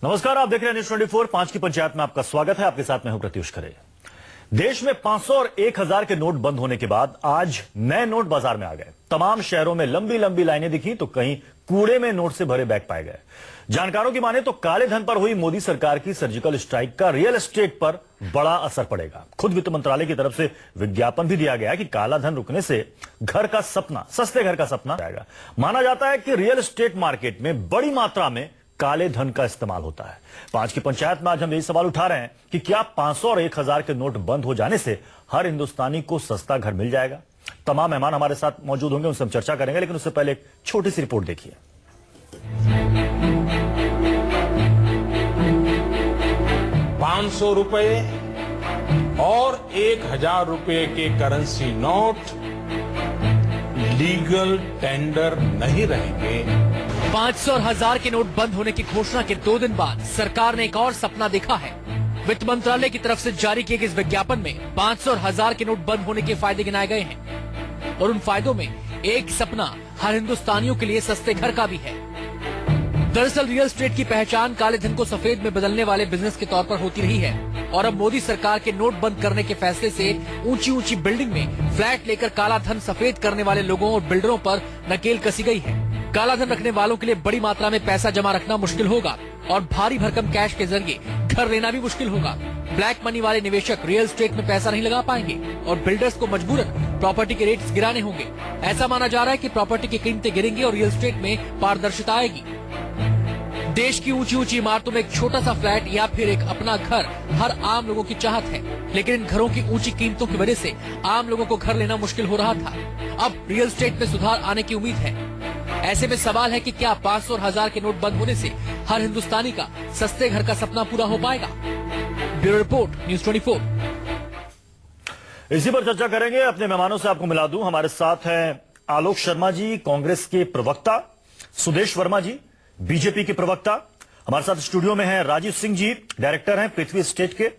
नमस्कार, आप देख रहे हैं न्यूज़ 24 5 की पंचायत में आपका स्वागत है। आपके साथ मैं हूं प्रत्युष खरे। देश में 500 और 1000 के नोट बंद होने के बाद आज नए नोट बाजार में आ गए। तमाम शहरों में लंबी लंबी लाइनें दिखी तो कहीं कूड़े में नोट से भरे बैग पाए गए। जानकारों की माने तो काले धन पर हुई मोदी सरकार की सर्जिकल स्ट्राइक का रियल एस्टेट पर बड़ा असर पड़ेगा। खुद वित्त मंत्रालय की तरफ से विज्ञापन भी दिया गया कि काला धन रुकने से घर का सपना, सस्ते घर का सपना आएगा। माना जाता है कि रियल एस्टेट मार्केट में बड़ी मात्रा में काले धन का इस्तेमाल होता है। 5 की पंचायत में आज हम यही सवाल उठा रहे हैं कि क्या 500 और 1000 के नोट बंद हो जाने से हर हिंदुस्तानी को सस्ता घर मिल जाएगा। तमाम मेहमान हमारे साथ मौजूद होंगे, उनसे हम चर्चा करेंगे, लेकिन उससे पहले एक छोटी सी रिपोर्ट देखिए। 500 रुपए और 1000 रुपए के करेंसी नोट लीगल टेंडर नहीं रहेंगे। 500 और 1000 के नोट बंद होने की घोषणा के 2 दिन बाद सरकार ने एक और सपना देखा है। वित्त मंत्रालय की तरफ से जारी किए गए इस विज्ञापन में 500 और 1000 के नोट बंद होने के फायदे गिनाए गए हैं और उन फायदों में एक सपना हर हिंदुस्तानियों के लिए सस्ते घर का भी है। दरअसल रियल एस्टेट की पहचान काले धन को सफेद में बदलने वाले बिजनेस के तौर पर होती रही है और अब मोदी सरकार के नोट बंद करने के फैसले से ऊंची ऊंची बिल्डिंग में फ्लैट लेकर काला धन सफेद करने वाले लोगों और बिल्डरों पर नकेल कसी गई है। काला धन रखने वालों के लिए बड़ी मात्रा में पैसा जमा रखना मुश्किल होगा और भारी भरकम कैश के जरिए घर लेना भी मुश्किल होगा। ब्लैक मनी वाले निवेशक रियल एस्टेट में पैसा नहीं लगा पाएंगे और बिल्डर्स को मजबूरन प्रॉपर्टी के रेट्स गिराने होंगे। ऐसा माना जा रहा है कि प्रॉपर्टी की कीमतें गिरेंगी और रियल एस्टेट में पारदर्शिता आएगी। देश की ऊंची ऊंची इमारतों में एक छोटा सा फ्लैट या फिर एक अपना घर हर आम लोगों की चाहत है, लेकिन इन घरों की ऊंची कीमतों की वजह से आम लोगों को घर लेना मुश्किल हो रहा था। अब रियल एस्टेट में सुधार आने की उम्मीद है। ऐसे में सवाल है कि क्या 500 और 1000 के नोट बंद होने से हर हिंदुस्तानी का सस्ते घर का सपना पूरा हो पाएगा। Bureau report, news 24। इसी पर चर्चा करेंगे। अपने मेहमानों से आपको मिला दूं, हमारे साथ हैं आलोक शर्मा जी, कांग्रेस के प्रवक्ता, सुदेश वर्मा जी, बीजेपी के प्रवक्ता। हमारे साथ स्टूडियो में हैं राजीव सिंह जी, डायरेक्टर हैं पृथ्वी एस्टेट के।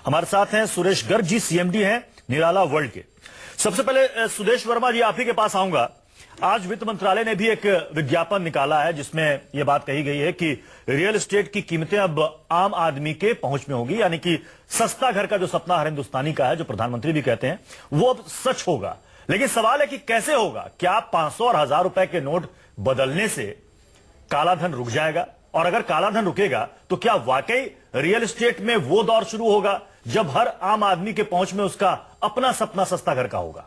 हमारे साथ हैं सुरेश गर्ग जी, सीएमडी हैं निराला वर्ल्ड के। सबसे पहले सुदेश वर्मा जी, आप ही के पास आऊंगा। आज वित्त मंत्रालय ने भी एक विज्ञापन निकाला है जिसमें यह बात कही गई है कि रियल एस्टेट की कीमतें अब आम आदमी के पहुंच में होगी, यानी कि सस्ता घर का जो सपना हर हिंदुस्तानी का है, जो प्रधानमंत्री भी कहते हैं, वो अब सच होगा। लेकिन सवाल है कि कैसे होगा। क्या 500 और 1000 रुपए के नोट बदलने से काला धन रुक जाएगा? और अगर काला धन रुकेगा तो क्या वाकई रियल एस्टेट में वो दौर शुरू होगा जब हर आम आदमी के पहुंच में उसका अपना सपना सस्ता घर का होगा?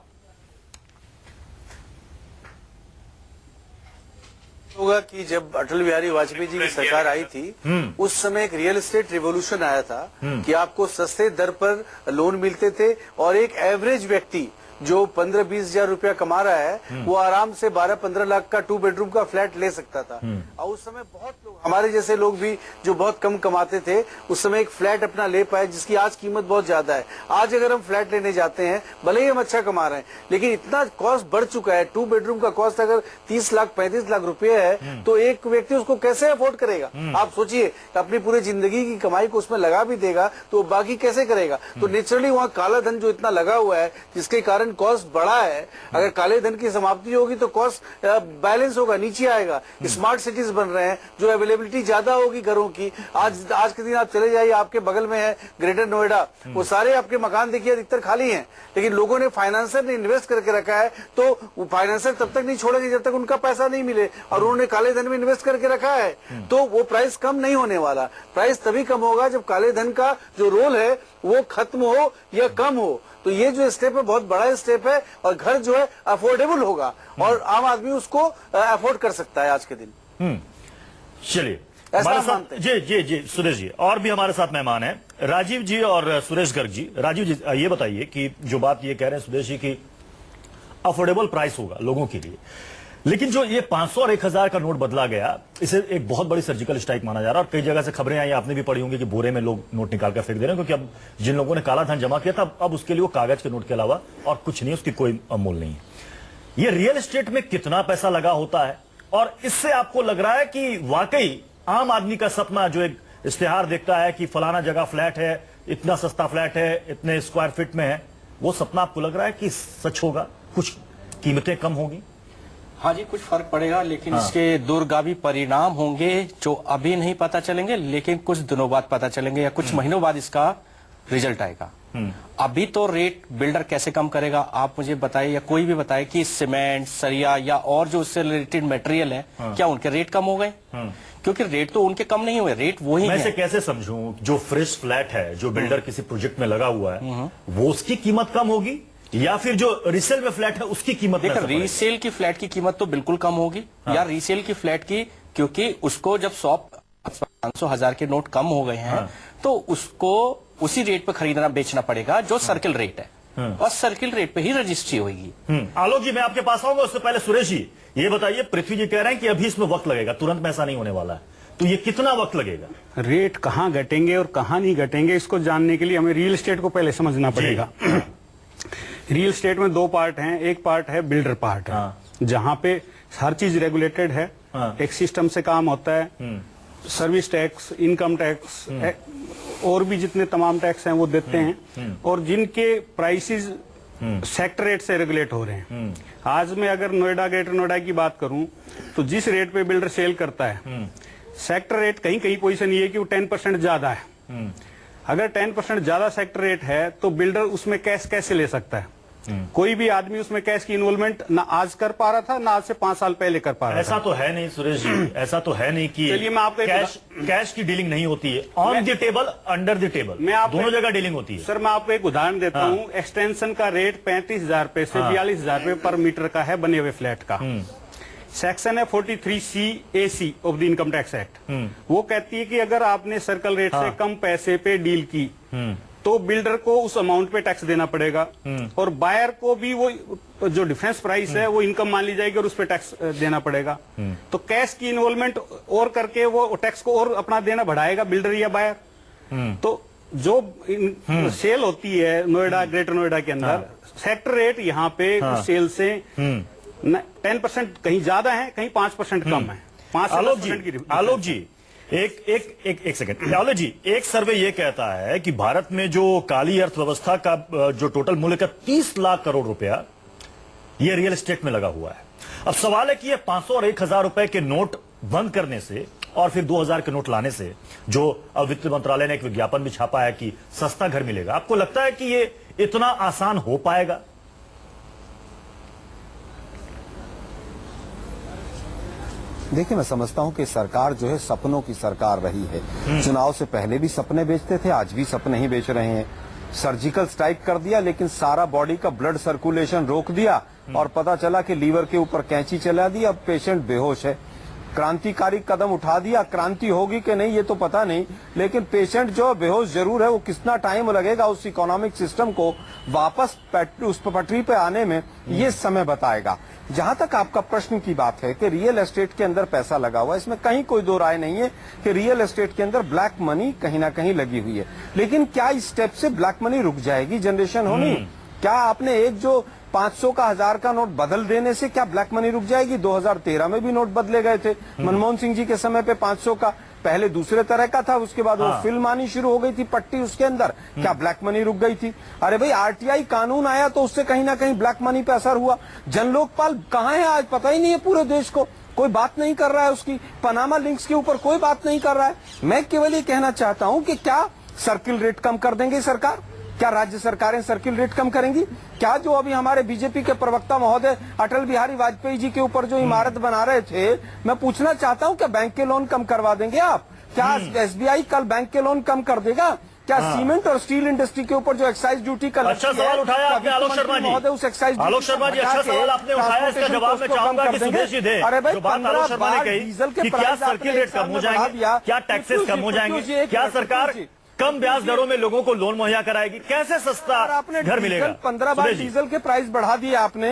होगा कि जब अटल बिहारी वाजपेयी जी की सरकार आई थी उस समय एक रियल एस्टेट रिवॉल्यूशन आया था कि आपको सस्ते दर पर लोन मिलते थे और एक एवरेज व्यक्ति जो 15-20 हजार रुपया कमा रहा है वो आराम से 12-15 लाख का 2 बेडरूम का फ्लैट ले सकता था। और उस समय बहुत लोग, हमारे जैसे लोग भी जो बहुत कम कमाते थे, उस समय एक फ्लैट अपना ले पाए जिसकी आज कीमत बहुत ज्यादा है। आज अगर हम फ्लैट लेने जाते हैं, भले ही हम अच्छा कमा रहे हैं, लेकिन इतना कॉस्ट बढ़ चुका है। 2 बेडरूम का कॉस्ट अगर 30 लाख 35 लाख रुपये है तो एक व्यक्ति उसको कैसे अफोर्ड करेगा? आप सोचिए, अपनी पूरी जिंदगी की कमाई को उसमें लगा भी देगा तो बाकी कैसे करेगा? तो नेचुरली वहाँ काला धन जो इतना लगा हुआ है जिसके कारण कॉस्ट बढ़ा है, अगर काले धन की समाप्ति होगी तो कॉस्ट बैलेंस होगा, नीचे आएगा। स्मार्ट सिटीज बन रहे हैं, जो अवेलेबिलिटी ज्यादा होगी घरों की। आज के दिन आप चले जाइए, आपके बगल में है ग्रेटर नोएडा, वो सारे आपके मकान देखिए अधिकतर खाली हैं, लेकिन लोगों ने, फाइनेंसर ने इन्वेस्ट करके रखा है, तो वो फाइनेंसर तब तक नहीं छोड़ेंगे जब तक उनका पैसा नहीं मिले, और उन्होंने काले धन में इन्वेस्ट करके रखा है, तो वो प्राइस कम नहीं होने वाला। प्राइस तभी कम होगा जब काले धन का जो रोल है वो खत्म हो या कम हो। तो ये जो स्टेप है बहुत बड़ा स्टेप है और घर जो है अफोर्डेबल होगा और आम आदमी उसको अफोर्ड कर सकता है आज के दिन। चलिए, ऐसा मानते हैं। जी सुरेश जी, और भी हमारे साथ मेहमान हैं राजीव जी और सुरेश गर्ग जी। राजीव जी, ये बताइए कि जो बात ये कह रहे हैं सुरेश जी की अफोर्डेबल प्राइस होगा लोगों के लिए, लेकिन जो ये 500 और 1000 का नोट बदला गया, इसे एक बहुत बड़ी सर्जिकल स्ट्राइक माना जा रहा है और कई जगह से खबरें आई, आपने भी पढ़ी होंगी कि बोरे में लोग नोट निकाल कर फेंक दे रहे हैं, क्योंकि अब जिन लोगों ने काला धन जमा किया था अब उसके लिए वो कागज के नोट के अलावा और कुछ नहीं, उसकी कोई अमूल नहीं है। ये रियल एस्टेट में कितना पैसा लगा होता है और इससे आपको लग रहा है कि वाकई आम आदमी का सपना, जो एक इश्तेहार देखता है कि फलाना जगह फ्लैट है, इतना सस्ता फ्लैट है, इतने स्क्वायर फीट में है, वो सपना आपको लग रहा है कि सच होगा, कुछ कीमतें कम होगी? हाँ जी, कुछ फर्क पड़ेगा, लेकिन इसके दूरगामी परिणाम होंगे जो अभी नहीं पता चलेंगे, लेकिन कुछ दिनों बाद पता चलेंगे या कुछ महीनों बाद इसका रिजल्ट आएगा। अभी तो रेट बिल्डर कैसे कम करेगा आप मुझे बताइए, या कोई भी बताए कि सीमेंट, सरिया या और जो उससे रिलेटेड मटेरियल है, क्या उनके रेट कम हो गए? क्योंकि रेट तो उनके कम नहीं हुए, रेट वही मैं है। इसे कैसे समझूं, जो फ्रेश फ्लैट है, जो बिल्डर किसी प्रोजेक्ट में लगा हुआ है, वो उसकी कीमत कम होगी या फिर जो रीसेल में फ्लैट है उसकी कीमत में देखो, असर पड़ेगा? रीसेल की फ्लैट की कीमत तो बिल्कुल कम होगी, या रीसेल की फ्लैट की, क्योंकि उसको जब 500,000 के नोट कम हो गए हैं तो उसको उसी रेट पे खरीदना बेचना पड़ेगा जो सर्किल रेट है, और सर्किल रेट पे ही रजिस्ट्री होगी। आलोक जी, मैं आपके पास आऊंगा, उससे पहले सुरेश जी ये बताइए, पृथ्वी जी कह रहे हैं कि अभी इसमें वक्त लगेगा, तुरंत में ऐसा नहीं होने वाला है, तो ये कितना वक्त लगेगा? रेट कहाँ घटेंगे और कहाँ नहीं घटेंगे, इसको जानने के लिए हमें रियल एस्टेट को पहले समझना पड़ेगा। रियल एस्टेट में दो पार्ट हैं, एक पार्ट है बिल्डर पार्ट है, जहाँ पे हर चीज रेगुलेटेड है, एक सिस्टम से काम होता है, सर्विस टैक्स, इनकम टैक्स और भी जितने तमाम टैक्स हैं वो देते हैं, और जिनके प्राइसेस सेक्टर रेट से रेगुलेट हो रहे हैं। आज मैं अगर नोएडा, ग्रेटर नोएडा की बात करूं तो जिस रेट पे बिल्डर सेल करता है, सेक्टर रेट कहीं कहीं पोजीशन ये है कि वो 10% ज्यादा है। अगर 10% ज्यादा सेक्टर रेट है तो बिल्डर उसमें कैश कैसे ले सकता है? कोई भी आदमी उसमें कैश की इन्वॉल्वमेंट ना आज कर पा रहा था, ना आज से 5 साल पहले कर पा रहा ऐसा तो है नहीं सुरेश जी, ऐसा तो है नहीं कि चलिए मैं आपको एक कैश की डीलिंग नहीं होती है, on the table, under the table, मैं आपको दोनों जगह डीलिंग होती है। सर मैं आपको एक उदाहरण देता हूँ, एक्सटेंशन का रेट 35,000 रुपए से 42,000 रुपए पर मीटर का है बने हुए फ्लैट का। सेक्शन है 43C AC of the income tax act, वो कहती है कि अगर आपने सर्कल रेट से कम पैसे पे डील की तो बिल्डर को उस अमाउंट पे टैक्स देना पड़ेगा, और बायर को भी वो जो डिफरेंस प्राइस है वो इनकम मान ली जाएगी और उस पे टैक्स देना पड़ेगा। तो कैश की इन्वॉल्वमेंट और करके वो टैक्स को और अपना देना बढ़ाएगा बिल्डर या बायर। तो जो सेल होती है नोएडा, ग्रेटर नोएडा के अंदर, सेक्टर रेट यहाँ पे सेल से 10% कहीं ज्यादा है, कहीं 5% कम है। 5% आलोक जी एक सेकंड, आलोक जी, एक सर्वे ये कहता है कि भारत में जो काली अर्थव्यवस्था का जो टोटल मूल्य का 30 लाख करोड़ रुपया ये रियल एस्टेट में लगा हुआ है। अब सवाल है कि ये 500 और 1,000 रुपए के नोट बंद करने से और फिर 2,000 के नोट लाने से, जो अब वित्त मंत्रालय ने एक विज्ञापन भी छापा है कि सस्ता घर मिलेगा, आपको लगता है कि ये इतना आसान हो पाएगा? देखिए, मैं समझता हूं कि सरकार जो है सपनों की सरकार रही है। चुनाव से पहले भी सपने बेचते थे, आज भी सपने ही बेच रहे हैं। सर्जिकल स्ट्राइक कर दिया लेकिन सारा बॉडी का ब्लड सर्कुलेशन रोक दिया और पता चला कि लीवर के ऊपर कैंची चला दी, अब पेशेंट बेहोश है। क्रांतिकारी कदम उठा दिया, क्रांति होगी कि नहीं ये तो पता नहीं, लेकिन पेशेंट जो बेहोश जरूर है। वो कितना टाइम लगेगा उस इकोनॉमिक सिस्टम को वापस उस पटरी पे आने में, ये समय बताएगा। जहां तक आपका प्रश्न की बात है कि रियल एस्टेट के अंदर पैसा लगा हुआ है, इसमें कहीं कोई दो राय नहीं है कि रियल एस्टेट के अंदर ब्लैक मनी कहीं ना कहीं लगी हुई है। लेकिन क्या इस स्टेप से ब्लैक मनी रुक जाएगी जनरेशन होनी? क्या आपने एक जो 500 का 1000 का नोट बदल देने से क्या ब्लैक मनी रुक जाएगी? 2013 में भी नोट बदले गए थे मनमोहन सिंह जी के समय पे 500 का, पहले दूसरे तरह का था, उसके बाद वो फिल्म आनी शुरू हो गई थी पट्टी उसके अंदर, क्या ब्लैक मनी रुक गई थी? अरे भाई, आरटीआई कानून आया तो उससे कहीं ना कहीं ब्लैक मनी पे असर हुआ। जन लोकपाल कहाँ है आज पता ही नहीं है पूरे देश को, कोई बात नहीं कर रहा है उसकी। पनामा लिंक्स के ऊपर कोई बात नहीं कर रहा है। मैं केवल ये कहना चाहता हूं कि क्या सर्किल रेट कम कर देंगे सरकार? क्या राज्य सरकारें सर्किल रेट कम करेंगी? क्या जो अभी हमारे बीजेपी के प्रवक्ता महोदय अटल बिहारी वाजपेयी जी के ऊपर जो इमारत बना रहे थे, मैं पूछना चाहता हूं क्या बैंक के लोन कम करवा देंगे आप? क्या एसबीआई कल बैंक के लोन कम कर देगा? क्या सीमेंट और स्टील इंडस्ट्री के ऊपर जो एक्साइज ड्यूटी का अच्छा सवाल उठाया आपने आलोक शर्मा जी। उस एक्साइज आलोक शर्मा जी, अच्छा सवाल आपने उठाया, इसका जवाब मैं चाहूंगा कि सुदेश जी दे। अरे भाई, जो बात आलोक शर्मा ने कही कि क्या सर्किल रेट कम हो जाएंगे, क्या टैक्सेस कम हो जाएंगे, क्या सरकार कम ब्याज दरों में लोगों को लोन मुहैया कराएगी, कैसे सस्ता आपने घर मिलेगा? 15 बार डीजल के प्राइस बढ़ा दिए आपने।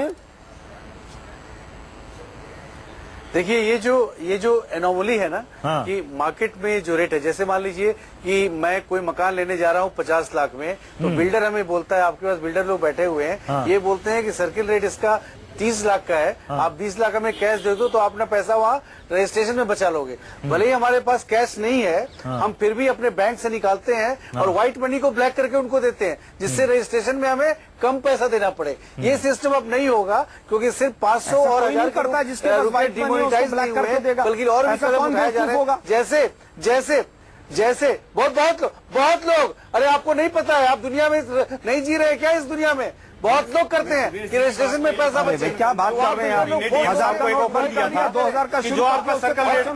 देखिए, ये जो एनोमली है ना, कि मार्केट में जो रेट है, जैसे मान लीजिए कि मैं कोई मकान लेने जा रहा हूँ 50 लाख में, तो बिल्डर हमें बोलता है, आपके पास बिल्डर लोग बैठे हुए हैं, ये बोलते हैं कि सर्किल रेट इसका 30 लाख का है, आप 20 लाख हमें कैश दे दो तो अपना पैसा वहाँ रजिस्ट्रेशन में बचा लोगे। भले ही हमारे पास कैश नहीं है, हम फिर भी अपने बैंक से निकालते हैं और व्हाइट मनी को ब्लैक करके उनको देते हैं, जिससे रजिस्ट्रेशन में हमें कम पैसा देना पड़े। ये सिस्टम अब नहीं होगा, क्योंकि सिर्फ 500 और 1000 करता है जिसके पास व्हाइट मनी है, उसको ब्लैक करके देगा। बल्कि और भी कदम उठाए जा रहे हैं। जैसे बहुत लोग, अरे आपको नहीं पता है, आप दुनिया में नहीं जी रहे क्या? इस दुनिया में बहुत लोग करते हैं कि रजिस्ट्रेशन में पैसा बचे। क्या बात कर रहे हैं आप? 1000 को एक ऑफर दिया था, 2000 का जो आपका सर्कल रेट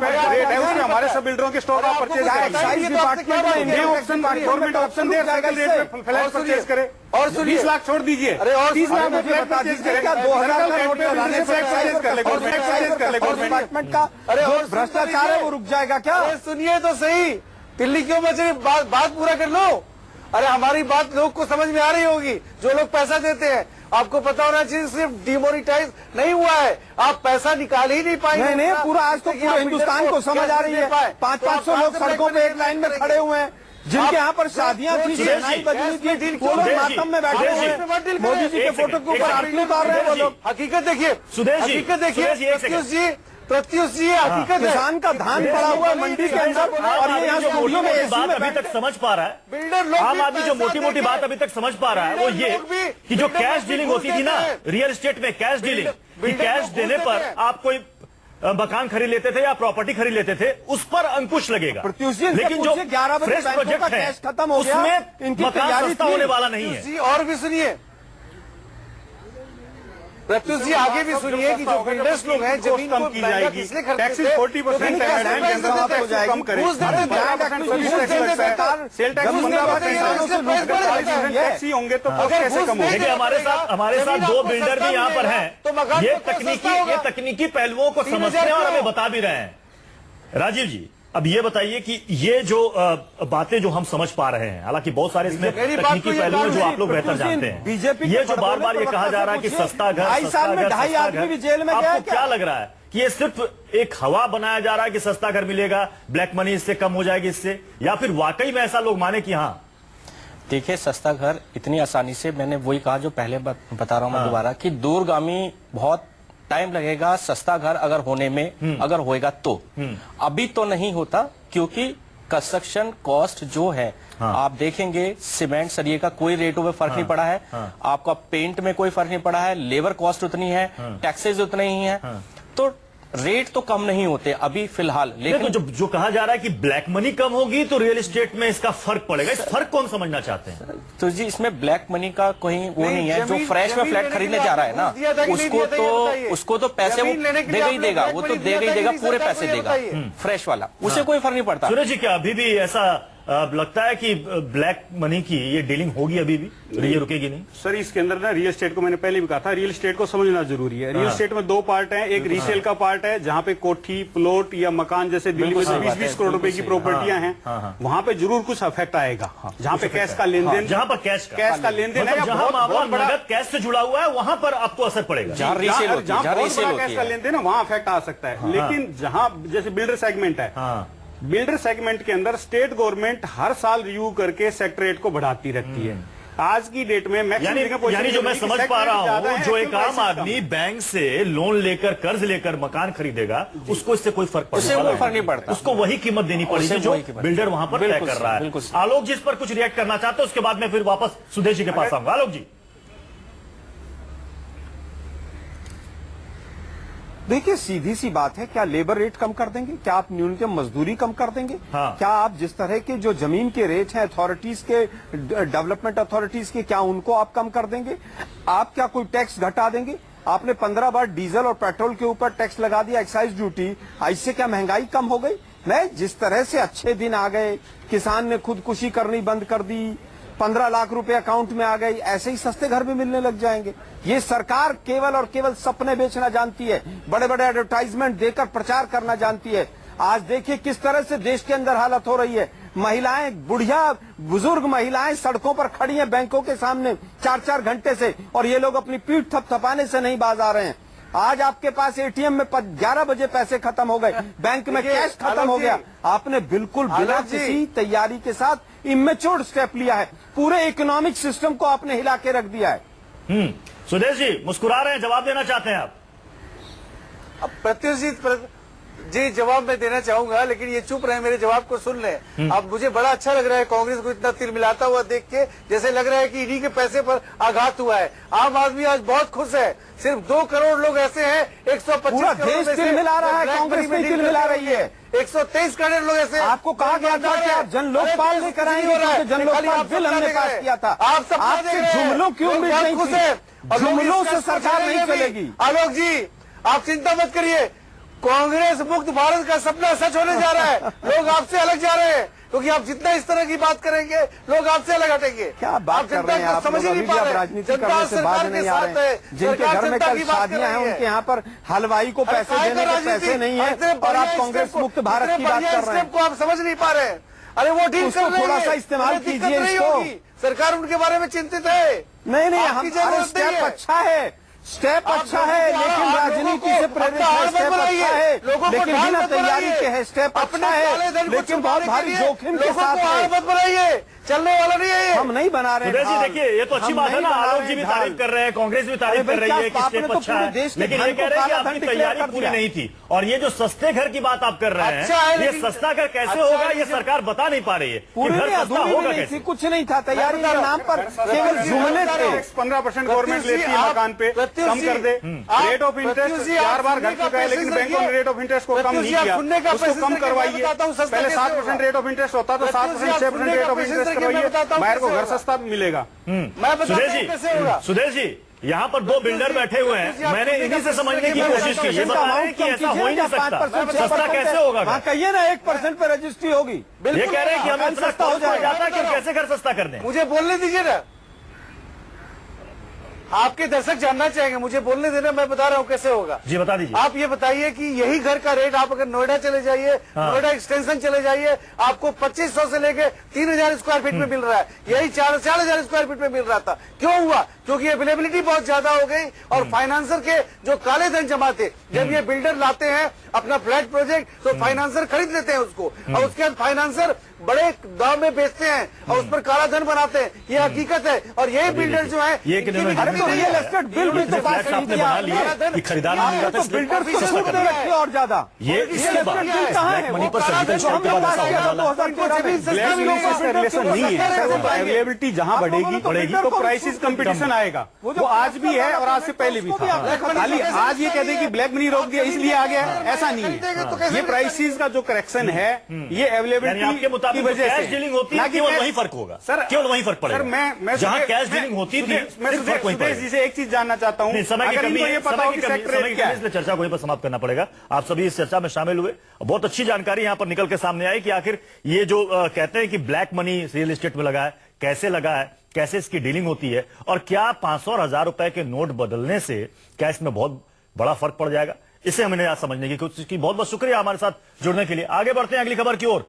है उसमें हमारे सब बिल्डरों के स्टॉक आप परचेज एक्साइज डिपार्टमेंट में ऑप्शन गवर्नमेंट ऑप्शन दे सर्कल रेट में फ्लैट परचेज करे। और 20 लाख छोड़ दीजिए, अरे और 30 लाख में फ्लैट बता परचेज दीजिए करें। क्या 2000 का नोट लगाने से एक्साइज कर ले गवर्नमेंट डिपार्टमेंट का जो भ्रष्टाचार है वो रुक जाएगा क्या? अरे सुनिए तो सही, दिल्ली क्यों बचे? बात पूरा कर लो। अरे हमारी बात लोग को समझ में आ रही होगी, जो लोग पैसा देते हैं। आपको पता होना चाहिए सिर्फ डिमोनिटाइज नहीं हुआ है, आप पैसा निकाल ही नहीं पाएंगे। नहीं, पूरा आज तो पूरे हिंदुस्तान को समझ आ रही है। 500 लोग सड़कों पे एक लाइन में खड़े हुए हैं, जिनके यहाँ पर शादियां थी, शहनाई बजनी थी, वो लोग मातम में बैठे हुए हैं। मोदी जी के फोटो के ऊपर आरती उतार रहे हैं वो लोग। हकीकत देखिए, हकीकत देखिए प्रत्युष जी, हकीकत किसान का धान पड़ा हुआ है मंडी के अंदर, और ये यहाँ स्टूडियो में एसी बात में अभी तक समझ पा रहा है, बिल्डर लोग आम आदमी जो मोटी मोटी बात अभी तक समझ पा रहा है वो ये कि जो कैश डीलिंग होती थी ना रियल एस्टेट में, कैश डीलिंग, कैश देने पर आप कोई मकान खरीद लेते थे या प्रॉपर्टी खरीद लेते थे, उस पर अंकुश लगेगा। लेकिन जो 11 बजे फ्रेश प्रोजेक्ट है खत्म हो गया, उसमें मकान सस्ता होने वाला नहीं है। और भी सुनिए प्रत्युष जी, आगे भी सुनिए कि जो बिल्डर्स लोग हैं जमीन कम की जाएगी, टैक्सेस 40% कम करें, सेल टैक्स 15% टैक्स ही होंगे तो कैसे कम होंगे? देखिए हमारे साथ दो बिल्डर भी यहाँ पर हैं, ये तकनीकी पहलुओं को समझते हैं और हमें बता भी रहे हैं। राजीव जी, अब ये बताइए कि ये जो बातें जो हम समझ पा रहे हैं, हालांकि बहुत सारे इसमें तकनीकी पहलू हैं जो आप लोग बेहतर जानते हैं, बीजेपी ये जो बार बार ये कहा जा रहा है कि सस्ता घर, 2.5 साल में 2.5 आदमी भी जेल में गया। आपको क्या लग रहा है कि ये सिर्फ एक हवा बनाया जा रहा है कि सस्ता घर मिलेगा, ब्लैक मनी इससे कम हो जाएगी इससे, या फिर वाकई में ऐसा लोग माने कि हाँ? देखिए, सस्ता घर इतनी आसानी से, मैंने वही कहा जो पहले बता रहा हूं मैं दोबारा, कि दूरगामी बहुत टाइम लगेगा सस्ता घर अगर होने में, अगर होएगा तो। अभी तो नहीं होता, क्योंकि कंस्ट्रक्शन कॉस्ट जो है, आप देखेंगे सीमेंट सरिये का कोई रेटों में फर्क नहीं पड़ा है, आपका पेंट में कोई फर्क नहीं पड़ा है, लेबर कॉस्ट उतनी है, टैक्सेस उतने ही है, तो रेट तो कम नहीं होते अभी फिलहाल। लेकिन तो जो कहा जा रहा है कि ब्लैक मनी कम होगी तो रियल एस्टेट में इसका फर्क पड़ेगा, इस फर्क कौन समझना चाहते हैं? तो जी, इसमें ब्लैक मनी का कोई वो नहीं है। जो फ्रेश में फ्लैट खरीदने जा रहा है ना, उसको तो पैसे वो देगा ही देगा, वो तो देगा ही देगा, पूरे पैसे देगा फ्रेश वाला, उसे कोई फर्क नहीं पड़ता। सूरज जी, क्या अभी भी ऐसा लगता है कि ब्लैक मनी की ये डीलिंग होगी अभी भी, ये रुकेगी नहीं? सर, इसके अंदर ना रियल एस्टेट को मैंने पहले भी कहा था, रियल एस्टेट को समझना जरूरी है। रियल एस्टेट में दो पार्ट हैं, एक रीसेल का पार्ट है जहां पे कोठी, प्लॉट या मकान, जैसे दिल्ली में 20-20 करोड़ रुपए की प्रॉपर्टियां हैं, वहां पे जरूर कुछ अफेक्ट आएगा। जहां पे कैश का लेन देन, जहां पर कैश का लेन देन है, जहां मामला नगद कैश से जुड़ा हुआ है, वहां पर आपको असर पड़ेगा। जहां कैश का लेन देन है वहां अफेक्ट आ सकता है। लेकिन जहां जैसे बिल्डर सेगमेंट है, बिल्डर सेगमेंट के अंदर स्टेट गवर्नमेंट हर साल रिव्यू करके सेक्टर रेट को बढ़ाती रहती है। आज की डेट में यानी जो मैं समझ पा रहा हूँ, जो एक आम आदमी बैंक से लोन लेकर, कर्ज लेकर मकान खरीदेगा, उसको इससे कोई फर्क नहीं पड़ता, उसको वही कीमत देनी पड़ेगी जो बिल्डर वहां पर तय कर रहा है। आलोक जी, इस पर कुछ रिएक्ट करना चाहते हैं, उसके बाद मैं फिर वापस सुदेश जी के पास आऊंगा। आलोक जी, देखिए, सीधी सी बात है, क्या लेबर रेट कम कर देंगे? क्या आप न्यूनतम मजदूरी कम कर देंगे? क्या आप जिस तरह के जो जमीन के रेट हैं अथॉरिटीज के, डेवलपमेंट अथॉरिटीज के, क्या उनको आप कम कर देंगे? आप क्या कोई टैक्स घटा देंगे? आपने 15 बार डीजल और पेट्रोल के ऊपर टैक्स लगा दिया, एक्साइज ड्यूटी, इससे क्या महंगाई कम हो गई? मैं जिस तरह से अच्छे दिन आ गए, किसान ने खुदकुशी करनी बंद कर दी, 15 लाख रुपए अकाउंट में आ गई, ऐसे ही सस्ते घर भी मिलने लग जाएंगे। ये सरकार केवल और केवल सपने बेचना जानती है, बड़े बड़े एडवर्टाइजमेंट देकर प्रचार करना जानती है। आज देखिए किस तरह से देश के अंदर हालत हो रही है। महिलाएं, बुढ़िया बुजुर्ग महिलाएं सड़कों पर खड़ी हैं बैंकों के सामने 4-4 घंटे से, और ये लोग अपनी पीठ थपथपाने से नहीं बाज आ रहे हैं। आज आपके पास एटीएम में 11 बजे पैसे खत्म हो गए, बैंक में कैश खत्म हो गया। आपने बिल्कुल बिना किसी तैयारी के साथ इमेच्योर स्टेप लिया है, पूरे इकोनॉमिक सिस्टम को आपने हिला के रख दिया है। सुदेश जी मुस्कुरा रहे हैं, जवाब देना चाहते हैं आप? अब प्रत्युषित जी जवाब मैं देना चाहूंगा, लेकिन ये चुप रहे, मेरे जवाब को सुन लें। अब मुझे बड़ा अच्छा लग रहा है कांग्रेस को इतना तिल मिलाता हुआ देख के, जैसे लग रहा है कि ईडी के पैसे पर आघात हुआ है। आम आदमी आज बहुत खुश है। सिर्फ 2 करोड़ लोग ऐसे हैं, 125 पूरा करोड़ देश में से तिल मिला रहा है, ब्लैक कांग्रेस मनी में तिल मिला रही है। 123 करोड़ लोग ऐसे आपको कहा गया था कि आप जन लोकपाल नहीं कराएंगे, क्योंकि जन लोकपाल बिल हमने पास किया था। आप सब आपके जुमलों की उम्मीद नहीं थी, जुमलों से सरकार नहीं चलेगी। आलोक जी आप चिंता मत करिए, कांग्रेस मुक्त भारत का सपना सच होने जा रहा है। लोग आपसे अलग जा रहे हैं, क्योंकि आप जितना इस तरह की बात करेंगे लोग आपसे अलग हटेंगे। क्या बात कर रहे हैं आप? समझ ही नहीं पा रहे, राजनीति करने से बाज नहीं आ रहे हैं। जिनके घर में कल शादियां हैं उनके यहाँ पर हलवाई को पैसे देने के पैसे नहीं है, और आप कांग्रेस मुक्त भारत की बात कर रहे हैं। को आप समझ नहीं पा रहे हैं। अरे वो ठीक उसको थोड़ा सा इस्तेमाल कीजिए इसको। सरकार उनके बारे में चिंतित है। नहीं आपकी जरूरत नहीं स्टेप है। अच्छा है, स्टेप अच्छा है, लेकिन राजनीति से प्रेरित है, स्टेप अच्छा है, लेकिन बिना तैयारी के है। स्टेप अच्छा है, लेकिन बहुत भारी जोखिम के साथ है। मत बनाइए, चलने वाला नहीं है ये। हम नहीं बना रहे सुदेश जी ढाल। देखिए, ये तो अच्छी हम बात है नहीं ना, बना आलोक रहे जी भी ढाल। तारीफ कर रहे हैं, कांग्रेस भी तारीफ अरे कर रही भाई, है कि आपने स्टेप तो अच्छा पूरे है, देश के लेकिन धन ये को कह रहे हैं कि काला धन आपकी डिक्लेयर तैयारी कर पूरी दिया। नहीं थी। और ये जो सस्ते घर की बात आप कर रहे अच्छा है, हैं, ये लेकिन- सस्ता घर कैसे अच्छा होगा, है, ये सरकार बता नहीं पा रही है कि पूरी घर नहीं, सस्ता अधूरी होगा नहीं थी, कैसे। कुछ नहीं था। तैयारी के नाम पर केवल जुमले थे। 15% गवर्नमेंट लेती है मकान पे, कम कर दे। रेट ऑफ इंटरेस्ट 4 बार घट चुका है, लेकिन बैंकों ने रेट ऑफ इंटरेस्ट को कम नहीं किया। उसको कम करवाइए। पहले 7% रेट ऑफ इंटरेस्ट होता तो 7%, 6% रेट ऑफ इंटरेस्ट करवाइए। बाहर को घर सस्ता मिलेगा। मैं बताता सुदेश हूं कैसे होगा। जी, सुदेश जी, यहाँ पर 2 बिल्डर बैठे हुए हैं, मैंने इन्हीं से समझने की कोशिश की। ये बता रहे हैं कि ऐसा हो ही नहीं सकता, सस्ता कैसे होगा घर? कहिए ना 1% पे रजिस्ट्री होगी। ये कह रहे हैं कि हमें इतना सस्ता हो जाता जाएगा। है कि हम कैसे घर सस्ता कर दें। मुझे बोलने दीजिए ना, आपके दर्शक जानना चाहेंगे, मुझे बोलने देना, मैं बता रहा हूँ कैसे होगा। जी बता दीजिए। आप ये बताइए कि यही घर का रेट आप अगर नोएडा चले जाइए, नोएडा एक्सटेंशन चले जाइए, आपको 2500 से लेके 3000 स्क्वायर फीट में मिल रहा है। यही 4000 स्क्वायर फीट में मिल रहा था। क्यों हुआ? क्योंकि अवेलेबिलिटी बहुत ज्यादा हो गई, और फाइनेंसर के जो काले धन जमा थे, जब ये बिल्डर लाते हैं अपना फ्लैट प्रोजेक्ट, तो फाइनेंसर खरीद लेते हैं उसको, और उसके बाद फाइनेंसर बड़े दाम में बेचते हैं और उस पर काला धन बनाते हैं। ये हकीकत है। और यही बिल्डर जो है, ये कितने में अरे तो रियल एस्टेट बिल भी तो पास फ्लैट नहीं आपने किया बना लिए कि खरीदार नहीं मिला था, तो इसलिए बिल्डर को सस्ता छूट कर दे दिया। रखी और ज्यादा। ये इसके बाद ब्लैक मनी पर सर्जिकल स्ट्राइक के बाद ऐसा होने वाला है। रिलेशन नहीं है सर, वो तो अवेलेबिलिटी जहां बढ़ेगी तो प्राइसेस कंपटीशन आएगा। वो आज भी है और आज से पहले भी था। खाली आज ये कह दे कि ब्लैक मनी रोक दिया इसलिए आ गया, ऐसा नहीं है। ये प्राइसेस का जो करेक्शन है, ये यानी अवेलेबिलिटी आपके मुताबिक की वजह कैश से डीलिंग होती है, केवल वहीं फर्क होगा सर, केवल वहीं फर्क पड़ेगा। सर मैं जहां कैश डीलिंग होती थी, मैं सिर्फ फर्क वहीं सुदेश पड़ेगा। जी से एक चीज जानना चाहता हूँ। नहीं, समय की अगर कमी इनको है, ये पता हो कि सेक्टर समय रेट की क्या कमी, है, इसलिए चर्चा को यहीं पर समाप्त करना पड़ेगा। आप सभी इस चर्चा में शामिल हुए, बहुत अच्छी जानकारी यहां पर निकल के सामने आई कि आखिर ये जो कहते हैं कि ब्लैक मनी रियल एस्टेट में लगा है, कैसे लगा है, कैसे इसकी डीलिंग होती है, और क्या 500 और 1000 रुपए के नोट बदलने से क्या इसमें बहुत बड़ा फर्क पड़ जाएगा, इसे हमने आज समझने की कोशिश की। बहुत बहुत शुक्रिया हमारे साथ जुड़ने के लिए। आगे बढ़ते हैं अगली खबर की ओर।